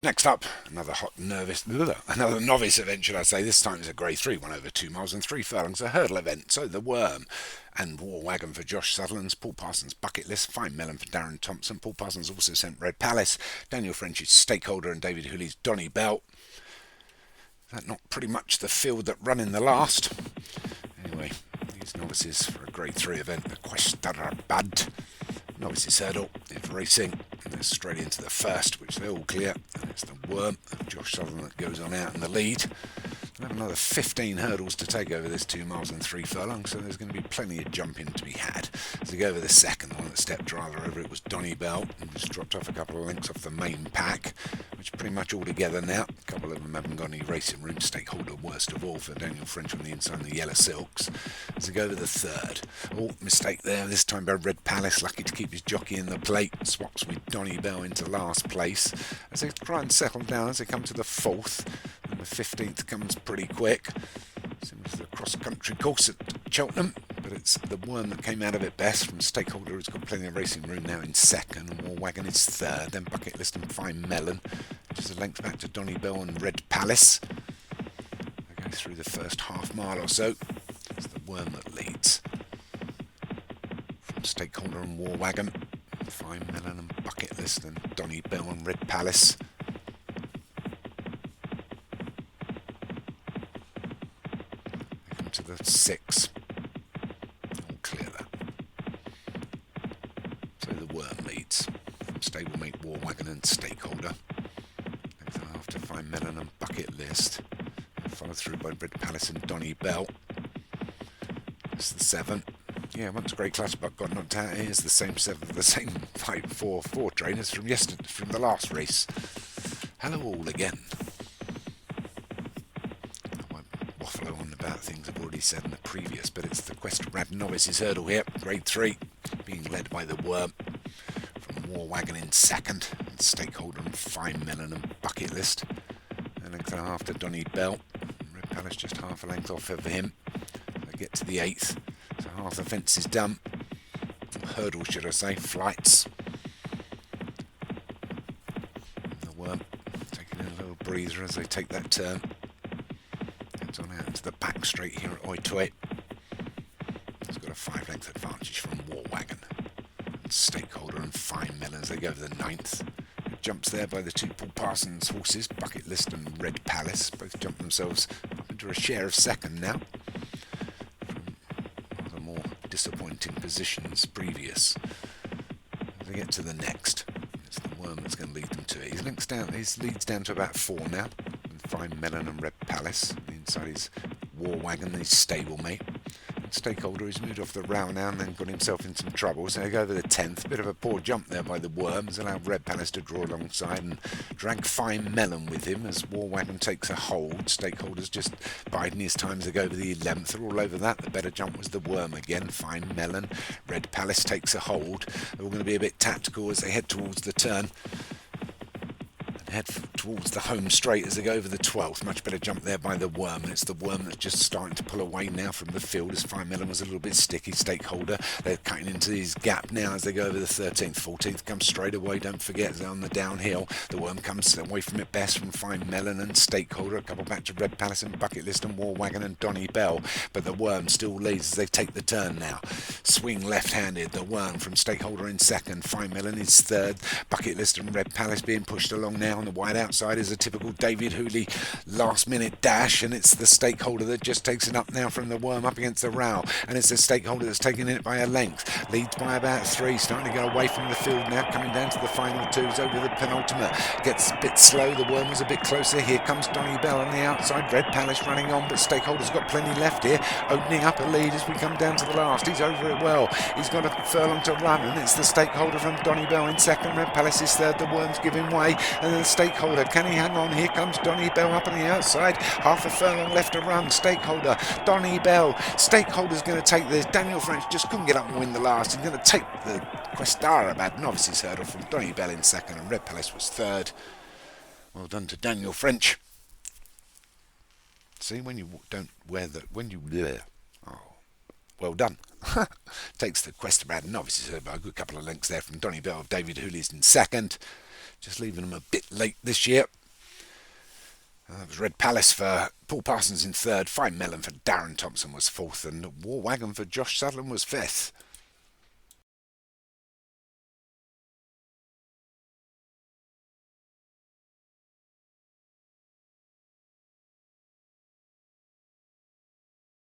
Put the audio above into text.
Next up, another another novice event, should I say. This time it's a Grade 3, 1 over 2 miles and 3 furlongs, a hurdle event. So the Worm and War Wagon for Josh Sutherland's, Paul Parsons' Bucket List, Fine Melon for Darren Thompson. Paul Parsons also sent Red Palace, Daniel French's Stakeholder and David Hooley's Donny Bell. That not pretty much the field that run in the last. Anyway, these novices for a Grade 3 event, the Questarabad Novices hurdle, if racing, and they're straight into the first, which they all clear, and it's the Worm of Josh Sutherland that goes on out in the lead. They'll have another 15 hurdles to take over this 2 miles and 3 furlongs, so there's going to be plenty of jumping to be had. As they go over the second, the one that stepped rather over it was Donny Bell, and just dropped off a couple of lengths off the main pack, which pretty much all together now. A couple of them haven't got any racing room. Stakeholder worst of all for Daniel French on the inside on the Yellow Silks. As they go over the third, oh, mistake there, this time by Red Palace, lucky to keep his jockey in the plate, swaps with Donny Bell into last place. As they try and settle down, as they come to the fourth, and the 15th comes pretty quick, similar to the cross-country course at Cheltenham, but it's the Worm that came out of it best from Stakeholder, who's got plenty of racing room now in second, and War Wagon is third, then Bucket List and Fine Melon, just a length back to Donny Bell and Red Palace. They go through the first half mile or so. It's the Worm that leads. From Stakeholder and War Wagon, Fine Melon and Bucket List, and Donny Bell and Red Palace. They come to the 6. All clear that. So the Worm leads from stablemate War Wagon and Stakeholder. Next after Fine Melon and Bucket List. Followed through by Red Palace and Donny Bell. It's the 7. Yeah, once Great Clutch but got knocked out, here's the same 7, the same 5-4-4 trainers from yesterday, from the last race. Hello all again. I won't waffle on about things I've already said in the previous, but it's the Questarabad Novices hurdle here, Grade 3, being led by the Worm. From War Wagon in second, and Stakeholder and Fine Melon and Bucket List. A length and a half to Donny Bell. Red Palace just half a length off of him. They get to the 8th. So half the fence is done. Hurdle, should I say, flights. The Worm taking a little breather as they take that turn. Heads on out into the back straight here at Oitoe. He's got a 5-length advantage from War Wagon. And Stakeholder and Fine Melon as they go to the 9th. Jumps there by the 2 Paul Parsons horses, Bucket List and Red Palace. Both jump themselves up into a share of second now. Disappointing positions previous. As they get to the next, it's the Worm that's going to lead them to it. His leads down to about 4 now. And Fine Melon and Red Palace. The inside is War Wagon, his stablemate. Stakeholder who's moved off the rail now and then got himself in some trouble, so they go over the 10th. Bit of a poor jump there by the Worms, allowed Red Palace to draw alongside and drag Fine Melon with him as War Wagon takes a hold. Stakeholder's just biding his time as they go over the 11th. They're all over that. The better jump was the Worm again. Fine Melon. Red Palace takes a hold. They're all going to be a bit tactical as they head towards the turn. Head towards the home straight as they go over the 12th. Much better jump there by the Worm. And it's the Worm that's just starting to pull away now from the field as Fine Melon was a little bit sticky. Stakeholder, they're cutting into his gap now as they go over the 13th. 14th comes straight away, don't forget, they're on the downhill. The Worm comes away from it best from Fine Melon and Stakeholder. A couple back to Red Palace and Bucket List and War Wagon and Donny Bell. But the Worm still leads as they take the turn now. Swing left-handed. The Worm from Stakeholder in second. Fine Melon is third. Bucket List and Red Palace being pushed along now. On the wide outside is a typical David Hooley last-minute dash, and it's the Stakeholder that just takes it up now from the Worm up against the rail, and it's the Stakeholder that's taking it by a length. Leads by about 3, starting to go away from the field now, coming down to the final 2s over the penultimate. Gets a bit slow, the Worm was a bit closer. Here comes Donny Bell on the outside. Red Palace running on, but Stakeholder's got plenty left here, opening up a lead as we come down to the last. He's over it well. He's got a furlong to run, and it's the Stakeholder from Donny Bell in second. Red Palace is third. The Worm's giving way, and then Stakeholder, can he hang on? Here comes Donny Bell up on the outside. Half a furlong left to run. Stakeholder, Donny Bell. Stakeholder's going to take this. Daniel French just couldn't get up and win the last. He's going to take the Questarabad Novices hurdle from Donny Bell in second, and Red Palace was third. Well done to Daniel French. See, when you don't wear the... when you... Oh, well done. Takes the Questarabad Novices hurdle by a good couple of lengths there from Donny Bell of David Hooley's in second. just leaving them a bit late this year. That was Red Palace for Paul Parsons in third, Fine Melon for Darren Thompson was fourth, and War Wagon for Josh Sutherland was fifth.